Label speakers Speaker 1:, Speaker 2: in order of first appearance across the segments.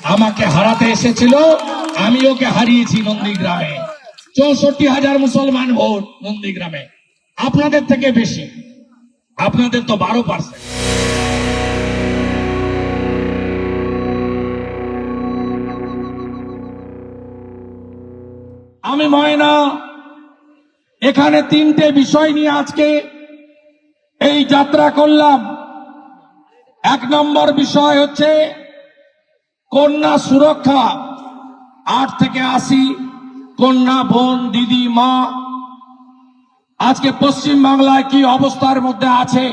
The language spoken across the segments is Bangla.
Speaker 1: আমাকে হারাতে এসেছিল, আমি ওকে হারিয়েছি নন্দীগ্রামে। 64,000 মুসলমান ভোট নন্দীগ্রামে, আপনাদের থেকে বেশি। আপনাদের তো 12%। আমি ময়না এখানে 3টে বিষয় নিয়ে আজকে এই যাত্রা করলাম। 1 নম্বর বিষয় হচ্ছে কন্যা সুরক্ষা। 8 থেকে 80 কন্যা, বোন, দিদি, মা আজকে পশ্চিম বাংলায় কি অবস্থার মধ্যে আছে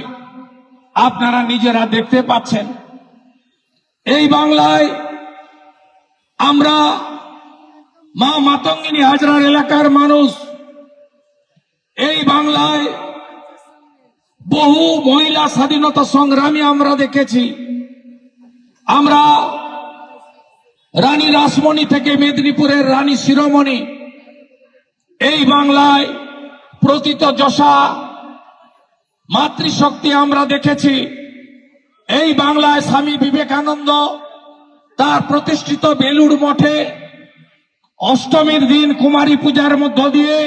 Speaker 1: আপনারা নিজেরা দেখতে পাচ্ছেন। এই বাংলায় আমরা মা মাতঙ্গিনী হাজরার এলাকার মানুষ, এই বাংলায় বহু মহিলা স্বাধীনতা সংগ্রামী আমরা দেখেছি। আমরা রানী রাসমণি থেকে মেদিনীপুরের রানী শিরোমণি, এই বাংলায় প্রতীত যশা মাতৃশক্তি আমরা দেখেছি। এই বাংলায় স্বামী বিবেকানন্দ তার প্রতিষ্ঠিত বেলুড় মঠে অষ্টমীর দিন কুমারী পূজার মধ্য দিয়ে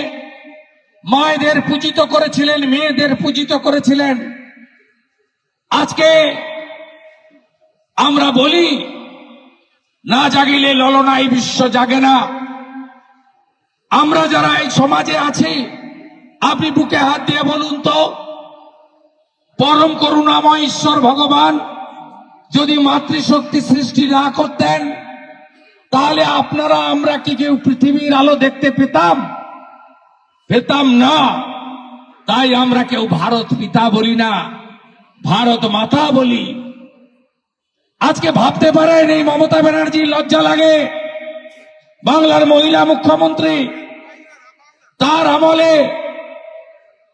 Speaker 1: মায়েদের পূজিত করেছিলেন, মেয়েদের পূজিত করেছিলেন। আজকে আমরা বলি না জাগিলে ললনায় বিশ্ব জাগে না। আমরা যারা এই সমাজে আছি, আপনি বুকে হাত দিয়ে বলুন তো, পরম করুণাময় ঈশ্বর ভগবান যদি মাতৃশক্তি সৃষ্টি না করতেন, তাহলে আপনারা আমরা কি কেউ পৃথিবীর আলো দেখতে পেতাম? পেতাম না। তাই আমরা কেউ ভারত পিতা বলি না, ভারত মাতা বলি। আজকে ভাবতে পারেন এই মমতা ব্যানার্জি লজ্জা লাগে, বাংলার মহিলা মুখ্যমন্ত্রী, তার আমলে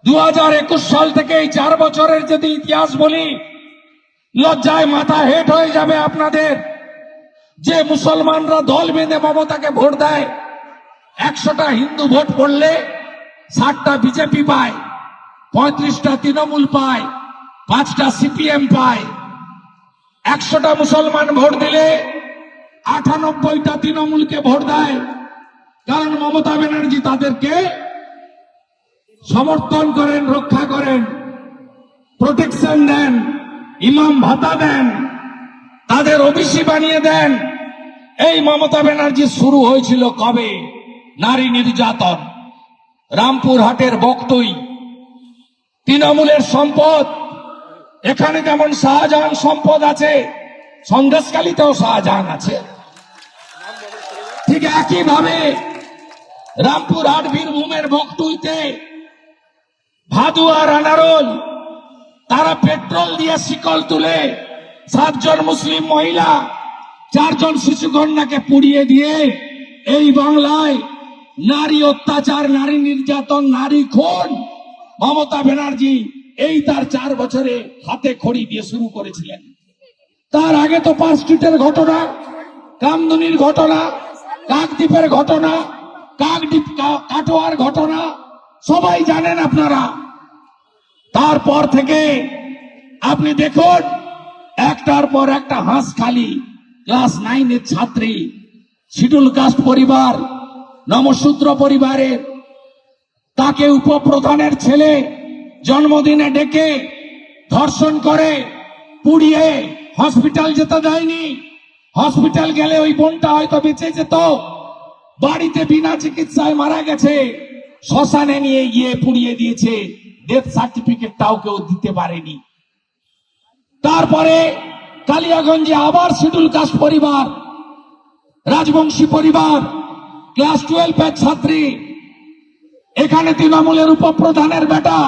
Speaker 1: 2021 সাল থেকে এই 4 বছরের যদি ইতিহাস বলি, লজ্জায় মাথা হেট হয়ে যাবে আপনাদের। যে মুসলমানরা দল বেঁধে মমতাকে ভোট দেয়, 100টা হিন্দু ভোট পড়লে 60টা বিজেপি পায়, 35টা তৃণমূল পায়, 5টা সিপিএম পায়। 100টা মুসলমান ভোট দিলে 98টা তৃণমূলকে ভোট দেয়, কারণ মমতা ব্যানার্জি তাদেরকে সমর্থন করেন, রক্ষা করেন, প্রোটেকশন দেন, ইমাম ভাতা দেন, তাদের ওবিসি বানিয়ে দেন। এই মমতা ব্যানার্জি শুরু হয়েছিল কবে? নারী নির্যাতন। রামপুরহাটের বকটুই তৃণমূলের সম্পদ। এখানে যেমন শাহজাহান সম্পদ আছে, সন্দেশখালীতেও শাহজাহান আছে। ঠিক একইভাবে রামপুরহাট বীরভূমের বকটুইতে ভাদু আর আনারল, তারা পেট্রোল দিয়ে শিকল তুলে 7 জন মুসলিম মহিলা, 4 জন শিশু কন্যাকে পুড়িয়ে দিয়ে এই বাংলায় নারী অত্যাচার, নারী নির্যাতন, নারী খুন মমতা ব্যানার্জি এই তার 4 বছরে হাতে খড়ি দিয়ে শুরু করেছিলেন। তার আগে তো পার্ক স্ট্রিটের ঘটনা, কামদুনির ঘটনা, কাকদ্বীপের ঘটনা, কাটোয়ার ঘটনা সবাই জানেন আপনারা। তারপর থেকে আপনি দেখুন একটার পর একটা হাঁসখালি ক্লাস 9-এর ছাত্রী, শিডিউল কাস্ট পরিবার, নমশূদ্র পরিবারের, তাকে উপপ্রধানের ছেলে জন্মদিনে ডেকে ধর্ষণ করে পুড়িয়ে হসপিটাল যেতে দেয়নি। হসপিটাল গেলে ওই বোনটা হয়তো বেঁচে যেত, বাড়িতে বিনা চিকিৎসায় মারা গেছে, শ্মশানে নিয়ে গিয়ে পুড়িয়ে দিয়েছে, ডেথ সার্টিফিকেটটাও কেউ দিতে পারেনি। তারপরে কালিয়াগঞ্জে আবার শিডিউল কাস্ট পরিবার, রাজবংশী পরিবার, ক্লাস 12-এর ছাত্রী, এখানে তৃণমূলের উপপ্রধানের বেটা,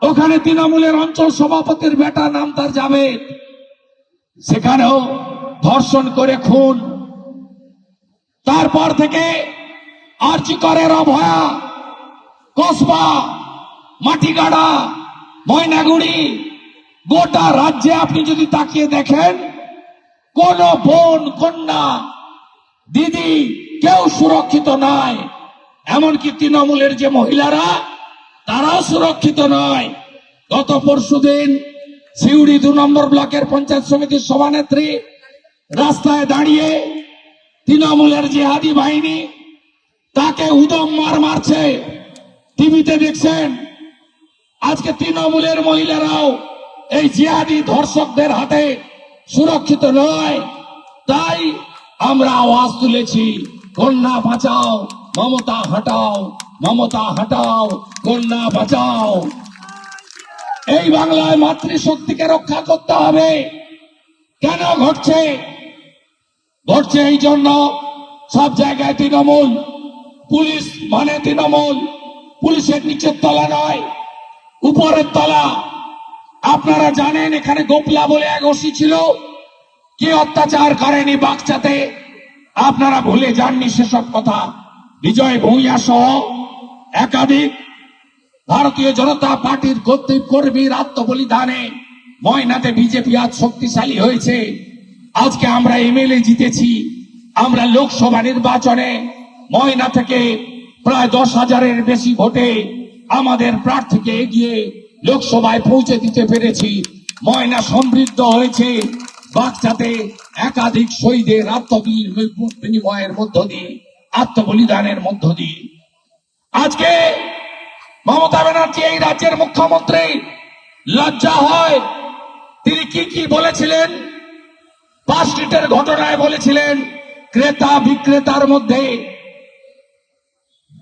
Speaker 1: ওখানে তৃণমূলের অঞ্চল সভাপতির বেটা, নাম তার জাভেদ, সেখানেও ধর্ষণ করে খুন। তারপর থেকে আরজিকরের অভয়া, কসবা, মাটিগাড়া, ময়নাগুড়ি, গোটা রাজ্যে আপনি যদি তাকিয়ে দেখেন, কোন বোন, কন্যা, দিদি কেউ সুরক্ষিত নয়। এমনকি তৃণমূলের যে মহিলারা, তারাও সুরক্ষিত নয়। গত পরশুদিন সিউড়ি 2 নম্বর ব্লকের পঞ্চায়েত সমিতির সভানেত্রী রাস্তায় দাঁড়িয়ে তৃণমূলের জিহাদি বাহিনী তাকে উদম মারছে। টিভিতে দেখছেন। আজকে তৃণমূলের মহিলারাও এই জিহাদি ধর্ষকদের হাতে সুরক্ষিত নয়। তাই আমরা আওয়াজ তুলেছি, কন্যা বাঁচাও, মমতা হটাও, মমতা হটাও, কন্যা বাঁচাও। এই বাংলায় মাতৃশক্তিকে রক্ষা করতে হবে। কেন ঘটছে? ঘটছে এই জন্য সব জায়গায় তৃণমূল, পুলিশ মানে তৃণমূল, পুলিশের নিচের তলা নয়, উপরের তলা। আপনারা জানেন এখানে গোপলা বলে এক ওসি ছিল, কি অত্যাচার করেনি বাগচাতে। আপনারা ভুলে যাননি সেসব কথা। বিজয় ভূঁইয়া সহ একাধিক ভারতীয় জনতা পার্টির কর্মীর আত্মবলিদানে ময়নাতে বিজেপি আজ শক্তিশালী হয়েছে। আজকে আমরা এমএলএ জিতেছি। আমরা লোকসভা নির্বাচনে ময়না থেকে প্রায় 10,000-এর বেশি ভোটে আমাদের প্রার্থীকে এগিয়ে লোকসভায় পৌঁছে দিতে পেরেছি। ময়না সমৃদ্ধ হয়েছে বাগচাতে একাধিক শহীদের বিনিময়ের মধ্য দিয়ে, আত্মবলিদানের মধ্য দিয়ে। আজকে মমতা ব্যানার্জি এই রাজ্যের মুখ্যমন্ত্রী, লজ্জা হয়। তিনি কি কি বলেছিলেন? 5 স্ট্রিটের ঘটনায় বলেছিলেন ক্রেতা বিক্রেতার মধ্যে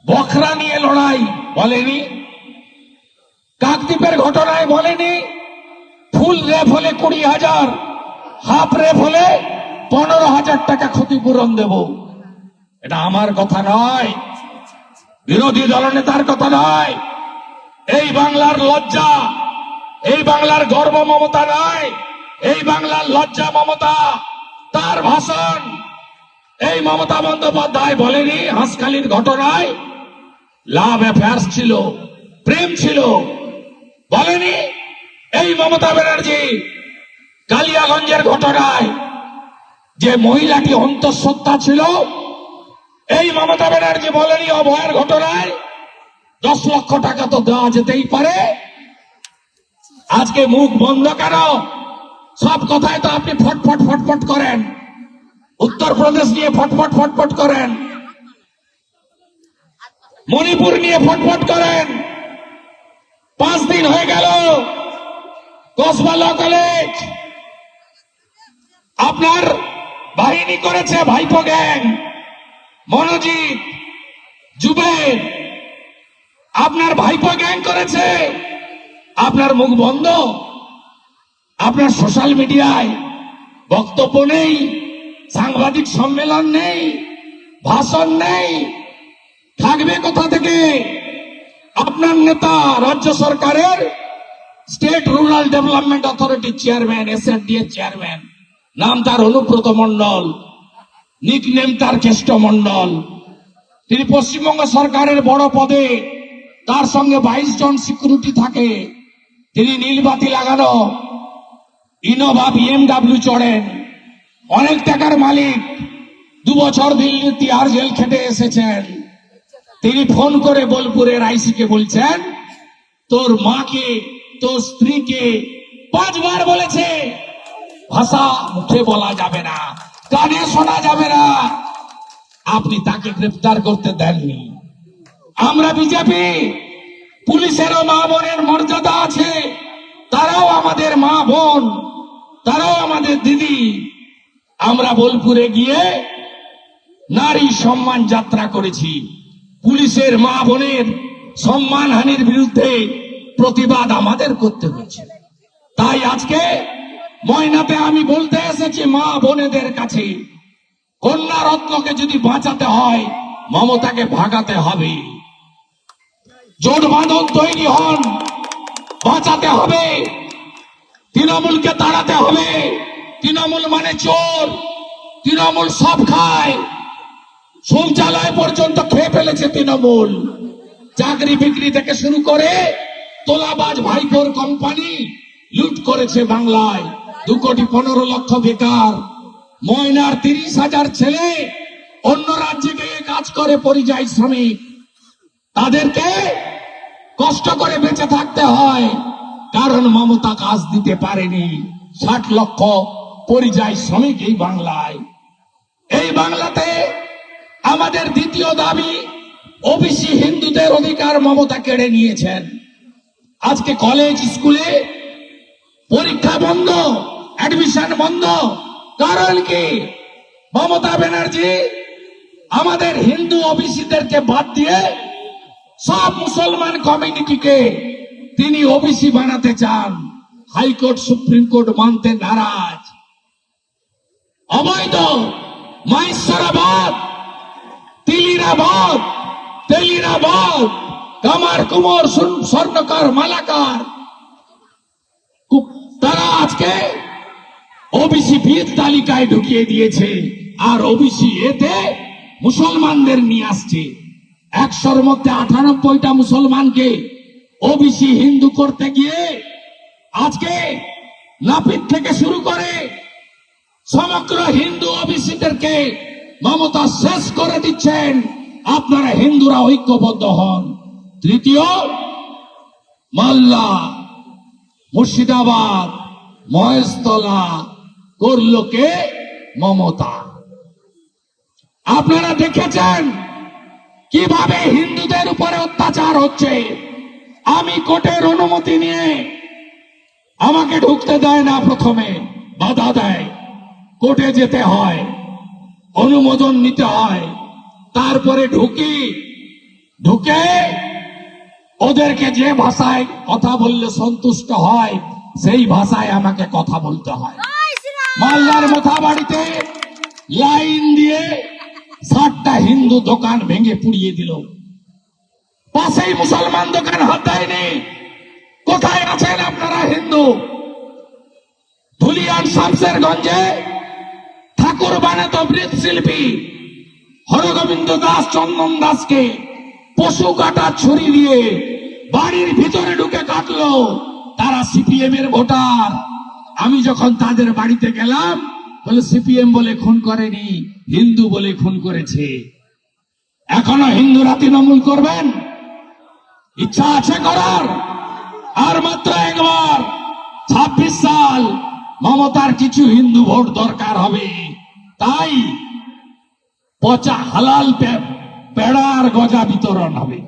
Speaker 1: বখরা নিয়ে লড়াই, বলেনি। কাকদ্বীপের ঘটনায় বলেনি ফুল রেপ হলে 20,000, হাফ রেপ হলে 15,000 টাকা ক্ষতিপূরণ দেব। এটা আমার কথা নয়, বিরোধী দলনেতার কথা নয়। এই বাংলার লজ্জা, এই বাংলার গর্ব মমতা নয়, এই বাংলার লজ্জা মমতা। তার ভাষণ এই মমতা বন্দ্যোপাধ্যায় বলেনি হাঁসখালির ঘটনায় লাভ অ্যাফেয়ার্স ছিল, প্রেম ছিল, বলেনি। এই মমতা ব্যানার্জি কালিয়াগঞ্জের ঘটনায় যে মহিলাটি অন্তঃসত্ত্বা ছিল, এই মমতা ব্যানার্জি বলেনি অভয়ের ঘটনায় 10 লক্ষ টাকা তো দেওয়া যেতেই পারে। আজকে মুখ বন্ধ কেন? সব কথায় তো আপনি ফটফট ফটফট করেন। উত্তরপ্রদেশ নিয়ে ফটফট ফটফট করেন, মণিপুর নিয়ে ফটফট করেন। 5 দিন হয়ে গেল কসবা ল কলেজ আপনার বাহিনী করেছে, ভাইপো গ্যাং, মনোজিৎ, জুবের, আপনার ভাইপো গ্যাং করেছে। আপনার মুখ বন্ধ, আপনার সোশ্যাল মিডিয়ায় বক্তব্য নেই, সাংবাদিক সম্মেলন নেই, ভাষণ নেই। থাকবে কোথা থেকে? আপনার নেতা রাজ্য সরকারের state rural development authority chairman, SRDA chairman, নাম তার অনুব্রত মণ্ডল, নিকনেম তার কেষ্ট মণ্ডল। তিনি পশ্চিমবঙ্গ সরকারের বড় পদে, তার সঙ্গে 22 জন সিকিউরিটি থাকে। তিনি নীলবাতি লাগানো ইনোভা BMW চড়েন, অনেক টাকার মালিক। 2 বছর দিল্লি তিহার জেল খেটে এসেছেন। তিনি ফোন করে বোলপুরের আইসিকে বলছেন তোর মাকে, তোর স্ত্রীকে 5 বার বলেছে, ভাষা মুখে বলা যাবে না, কানে শোনা যাবে না। আপনি তাকে গ্রেফতার করতে দেননি। আমরা বিজেপি, পুলিশেরও মা বোনের মর্যাদা আছে, তারাও আমাদের মা বোন, তারাও আমাদের দিদি। আমরা বোলপুরে গিয়ে নারী সম্মান যাত্রা করেছি। পুলিশের মা বোনের সম্মানহানির বিরুদ্ধে প্রতিবাদ আমাদের করতে হয়েছে। তাই আজকে ময়নাতে আমি বলতে এসেছি মা বোনেদের কাছে, কন্যা রত্নকে যদি বাঁচাতে হয় মমতাকে ভাগাতে হবে। জোট বাঁধন তৈরি হন, বাঁচাতে হবে। তৃণমূলকে তাড়াতে হবে। তৃণমূল মানে চোর, তৃণমূল সব খায়, শৌচালয় পর্যন্ত খেয়ে ফেলেছে তৃণমূল। চাকরি বিক্রি থেকে শুরু করে তোলাবাজ ভাইপোর কোম্পানি লুট করেছে বাংলায়। 2,15,00,000 বেকার। ময়নার 30,000 ছেলে অন্য রাজ্যে গিয়ে কাজ করে, পরিযায়ী শ্রমিক। তাদেরকে কষ্ট করে বেঁচে থাকতে হয়, কারণ মমতা কাজ দিতে পারেনি। 60 লক্ষ পরিযায়ী শ্রমিক এই বাংলায়। এই বাংলাতে আমাদের দ্বিতীয় দাবি, ওবিসি হিন্দুদের অধিকার মমতা কেড়ে নিয়েছেন। আজকে কলেজ স্কুলে পরীক্ষা বন্ধ, অ্যাডমিশন বন্ধ। কারণ কি? মমতা ব্যানার্জি আমাদের হিন্দু ওবিসিদেরকে বাদ দিয়ে সব মুসলমান কমিউনিটিকে তিনি ওবিসি বানাতে চান। হাইকোর্ট সুপ্রিম কোর্ট মানতে নারাজ। অবৈধ মাহেশ্বরাবাদ, তিলিরাবাদ, তেলিরাবাদ, কামার কুমোর, স্বর্ণকার, মালাকার, তারা আজকে ওবিসি বিদ তালিকায় ঢুকিয়ে দিয়েছে। আর ওবিসি এতে মুসলমানদের নিয়ে আসছে। 100-র মধ্যে 98টা মুসলমানকে ওবিসি হিন্দু করতে গিয়ে আজকে নাপিত থেকে শুরু করে সমগ্র হিন্দু ওবিসিদেরকে মমতা শেষ করে দিচ্ছেন। আপনারা হিন্দুরা ঐক্যবদ্ধ হন। তৃতীয়, মাল্লা, মুর্শিদাবাদ, মহেশতলা করলো কে? মমতা। আপনারা দেখেছেন কিভাবে হিন্দুদের উপরে অত্যাচার হচ্ছে। আমি কোর্টের অনুমতি নিয়ে, আমাকে ঢুকতে দেয় না, প্রথমে বাধা দেয়, কোর্টে যেতে হয়, অনুমোদন নিতে হয়, তারপরে ঢুকে ওদেরকে যে ভাষায় কথা বললে সন্তুষ্ট হয় সেই ভাষায় আমাকে কথা বলতে হয়। মালদার মোথাবাড়িতে লাইন দিয়ে 60টা হিন্দু দোকান ভেঙে পুড়িয়ে দিল। পাশেই মুসলমান দোকান হাত দেয়নি। কোথায় আছেন আপনারা হিন্দু? ধুলিয়ান শামসেরগঞ্জে ঠাকুর বানাত মৃৎশিল্পী হরগোবিন্দ দাস, চন্দন দাসকে পশু কাটার ছুরি দিয়ে বাড়ির ভিতরে ঢুকে কাটলো। তারা সিপিএম এর ভোটার। আমি যখন তাদের বাড়িতে গেলাম, বলে সিপিএম বলে খুন করেনি, হিন্দু বলে খুন করেছে। এখনো হিন্দুরা তৃণমূল করবেন? ইচ্ছা আছে করার? আর মাত্র একবার 26 সাল মমতার কিছু হিন্দু ভোট দরকার হবে। তাই পচা হালাল পেড়ার গজা বিতরণ হবে,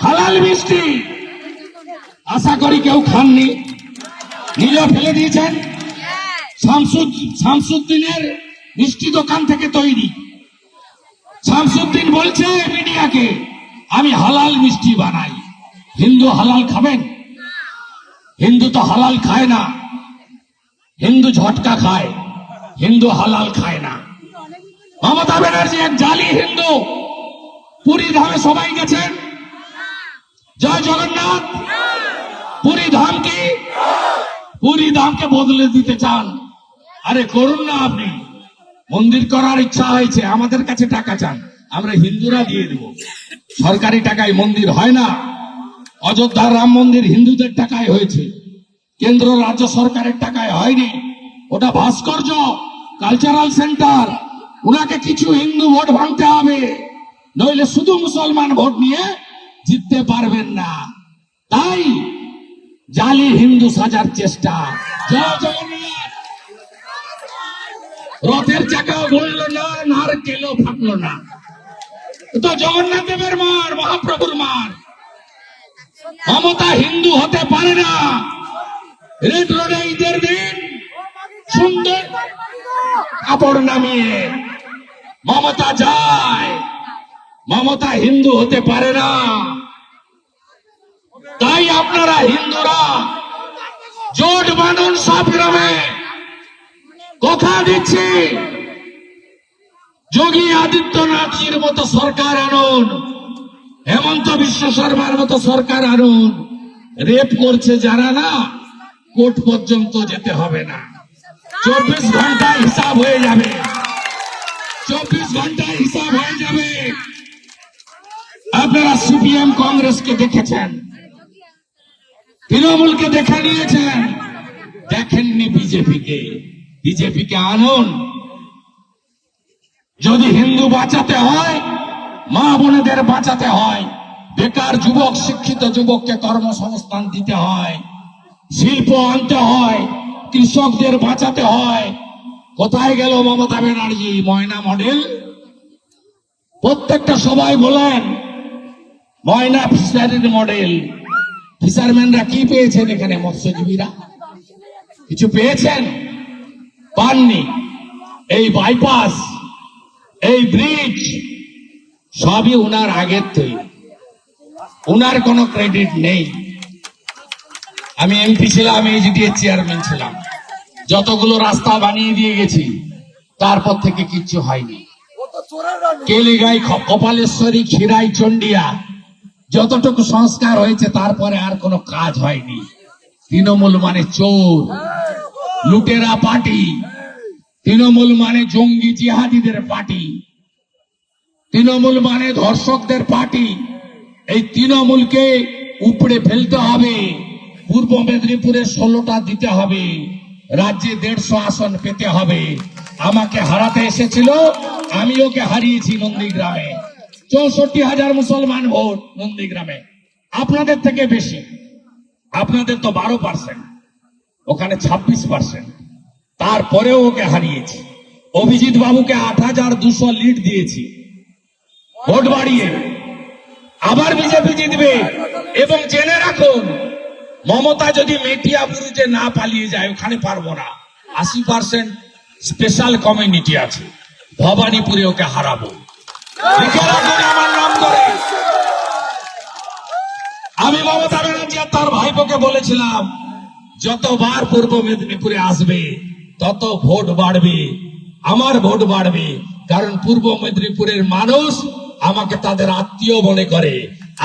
Speaker 1: হালাল মিষ্টি। আশা করি কেউ খাননি, নিজে ফেলে দিয়েছেন। শামসুদ্দিনের মিষ্টি দোকান থেকে তৈরি। শামসুদ্দিন বলছে মিডিয়াকে, আমি হালাল মিষ্টি বানাই। হিন্দু হালাল খাবেন? হিন্দু তো হালাল খায় না, হিন্দু ঝটকা খায়, হিন্দু হালাল খায় না। মমতা ব্যানার্জি এক জালি হিন্দু। পুরী ধামে সবাই গেছেন? জয় জগন্নাথ। পুরী ধাম কি? পুরী ধামকে বদলে দিতে চান? আরে করুন না। আপনি মন্দির করার ইচ্ছা হয়েছে, আমাদের কাছে টাকা চান, আমরা হিন্দুরা দিয়ে দেব। সরকারি টাকায় মন্দির হয় না। অযোধ্যার রাম মন্দির হিন্দুদের টাকায় হয়েছে, কেন্দ্র রাজ্য সরকারের টাকায় হয়নি। ওটা ভাস্কর্য, কালচারাল সেন্টার। উনাকে কিছু হিন্দু ভোট ভাঙতে হবে, নইলে শুধু মুসলমান ভোট নিয়ে জিততে পারবেন না। তাই জালি হিন্দু সাজার চেষ্টা। জয় জগন্নাথ। রথের চাকাও বললো না, নারকেলও ফাটলো না। তো জগন্নাথ দেবের মার, মহাপ্রভুর মার। মমতা হিন্দু হতে পারে না। রেড রোডে ঈদের দিন সুন্দর কাপড় নামিয়ে মমতা যায়। মমতা হিন্দু হতে পারে না। তাই আপনারা হিন্দুরা জোট বাঁধুন সব গ্রামে। কথা দিচ্ছি, যোগী আদিত্যনাথজির মতো সরকার আনুন, হেমন্ত বিশ্ব শর্মার মতো সরকার আনুন। রেপ করছে যারা, না কোর্ট পর্যন্ত যেতে হবে না। 24 ঘন্টায় হিসাব হয়ে যাবে। 24 ঘন্টায় হিসাব হয়ে যাবে। আপনারা সিপিএম কংগ্রেসকে দেখেছেন, তৃণমূলকে দেখে নিয়েছেন, দেখেননি বিজেপিকে। বিজেপিকে আনুন। যদি হিন্দু বাঁচাতে হয়, মা বোনেদের বাঁচাতে হয়, বেকার যুবক, শিক্ষিত যুবককে কর্মসংস্থান দিতে হয়, শিল্প আনতে হয়, কৃষকদের বাঁচাতে হয়। কোথায় গেল মমতা ব্যানার্জি? ময়না মডেল প্রত্যেকটা সবাই বলেন ময়না ফিশারির মডেল। ফিশারম্যানরা কি পেয়েছেন এখানে? মৎস্যজীবীরা কিছু পেয়েছেন? পাননি। এই বাইপাস, এই ব্রিজ সবই উনার আগের তৈরি, উনার কোনো ক্রেডিট নেই। আমি এমপি ছিলাম, এজিডিএর চেয়ারম্যান ছিলাম, যতগুলো রাস্তা বানিয়ে দিয়ে গেছি, তারপর থেকে কিচ্ছু হয়নি। কেলিগাই, কপালেশ্বরী, খিরাই, চন্ডিয়া যতটুকু সংস্কার হয়েছে তারপরে আর কোনো কাজ হয়নি। তৃণমূল মানে চোর, লুটেরা পার্টি। তৃণমূল মানে জঙ্গি জিহাদিদের পার্টি। তৃণমূল মানে ধর্ষকদের পার্টি। এই তৃণমূলকে উপড়ে ফেলতে হবে। পূর্ব মেদিনীপুরে 16টা দিতে হবে, রাজ্যে 150 আসন পেতে হবে। আমাকে হারাতে এসেছিল, আমি ওকে হারিয়েছি নন্দীগ্রামে। 64,000 মুসলমান ভোট নন্দীগ্রামে, আপনাদের থেকে বেশি। আপনাদের তো 12%, ওখানে 26%। তারপরেও ওকে হারিয়েছি। অভিজিৎ বাবুকে 8,200 লিড দিয়েছি ভোট বাড়িয়ে। আবার বিজেপি জিতবে। এবং জেনে রাখুন, মমতা যদি মেটিয়াবুরুজে না পালিয়ে যায়, ওখানে পারবো না। 80% স্পেশাল কমিউনিটি আছে, ভবানীপুরে ওকে হারাবো। লিখে রাখুন আমার নাম করে। আমি মমতা ব্যানার্জি আর তার ভাইপোকে বলেছিলাম, যতবার পূর্ব মেদিনীপুরে আসবে তত ভোট বাড়বে, আমার ভোট বাড়বে। কারণ পূর্ব মেদিনীপুরের মানুষ আমাকে তাদের আত্মীয় মনে করে,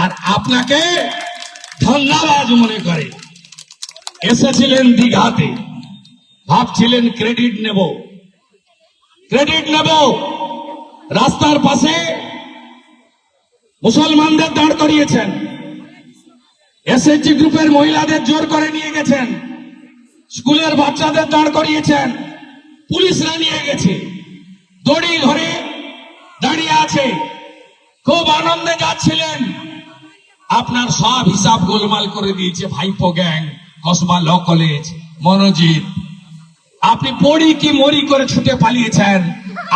Speaker 1: আর আপনাকে ধন্যবাদ মনে করে। এসেছিলেন দীঘাতে, ভাবছিলেন ক্রেডিট নেব, রাস্তার পাশে মুসলমানদের দাঁড় করিয়েছেন, এসএইচজি গ্রুপের মহিলাদের জোর করে নিয়ে গেছেন, স্কুলের বাচ্চাদের দাঁড় করিয়েছেন, পুলিশরা নিয়ে গেছে, দড়ি ধরে দাঁড়িয়ে আছে, খুব আনন্দে যাচ্ছিলেন। আপনার সব হিসাব গোলমাল করে দিয়েছে ভাইপো gang, Kasba law college, Manojit. আপনি পড়ি কি মরি করে ছুটে পালিয়েছেন।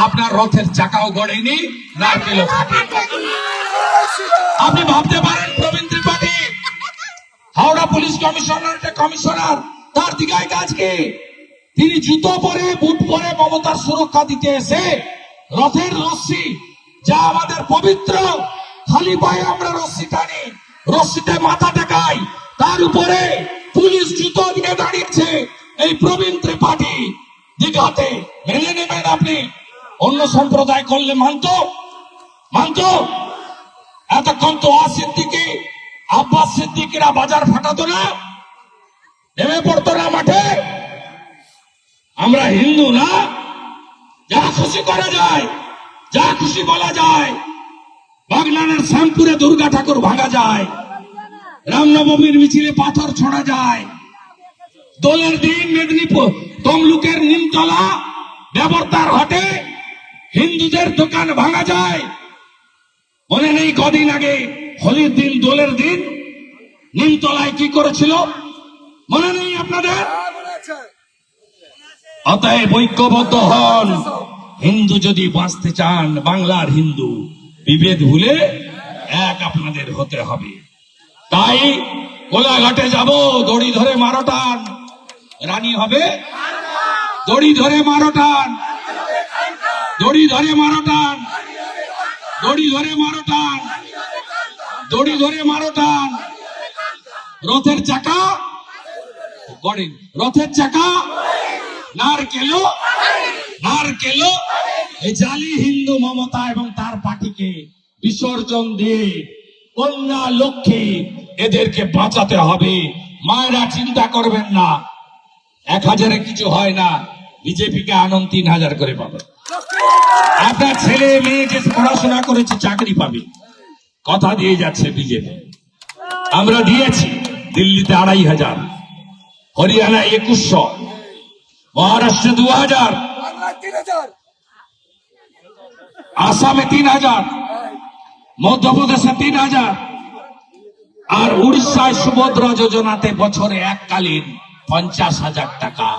Speaker 1: আপনার রথের চাকাও গড়েনি, নারকেলও ফাটেনি। আপনি ভাবতে পারেন প্রবীণ ত্রিপাঠী হাওড়া পুলিশ কমিশনার, তার দিঘায় কাজ কি? তিনি জুতো পরে, বুট পরে মমতার সুরক্ষা দিতে এসে রথের রশ্মি, যা আমাদের পবিত্র, খালি পায়ে আমরা রশ্মি টানি, রশ্মিতে মাথা টেকাই, তার উপরে পুলিশ জুতো দিয়ে দাঁড়িয়েছে। এই প্রবীণ ত্রিপাঠী দীঘাতে মেনে নেবেন আপনি? অন্য সম্প্রদায় করলে মানত। এতক্ষণ তো সিদ্দিকী, আব্বাস সিদ্দিকীরা বাজার ফাটাতো না, নেমে পড়তো না মাঠে। আমরা হিন্দু না, যা খুশি করা যায়, যা খুশি বলা যায়। বাগনানের শ্যামপুরে দুর্গা ঠাকুর ভাঙা যায়, রামনবমীর মিছিলে পাথর ছোড়া যায়, দোলের দিন মেদিনীপুর তমলুকের নিমতলা ব্যবতার হাটে হিন্দুদের দোকান ভাঙা যায়। মনে নেই কদিন আগে হোলির দিন, দোলের দিন নিমতলায় কি করেছিল? মনে নেই আপনাদের? অতএব ঐক্যবদ্ধ হন। হিন্দু যদি বাঁচতে চান, বাংলার হিন্দু, বিভেদ ভুলে এক আপনাদের হতে হবে। তাই কোলাঘাটে যাব, দড়ি ধরে মারো টান, রানী হবে। দড়ি ধরে মারো টান, দড়ি ধরে মারো টান, দড়ি ধরে মারো টান, দড়ি ধরে মারো টান। রথের চাকা গড়েন, রথের চাকা নারকেলো, এই জালি হিন্দু মমতা এবং তার পার্টিকে বিসর্জন দিয়ে কন্যা লক্ষ্মী এদেরকে বাঁচাতে হবে। মায়েরা চিন্তা করবেন না, 1,000-এ কিছু হয় না। বিজেপিকে আনন্দ 3,000 করে পাবে। আপনার ছেলে মেয়ে যে পড়াশোনা করেছে চাকরি পাবে, কথা দিয়ে যাচ্ছে বিজেপি। আমরা দিয়েছি দিল্লিতে 2,500, হরিয়ানায় 2,100, মহারাষ্ট্রে 2,000, আসামে 3,000, মধ্যপ্রদেশে 3,000, আর উড়িষ্যায় সুভদ্রা যোজনাতে বছরে এককালীন 50,000 টাকা।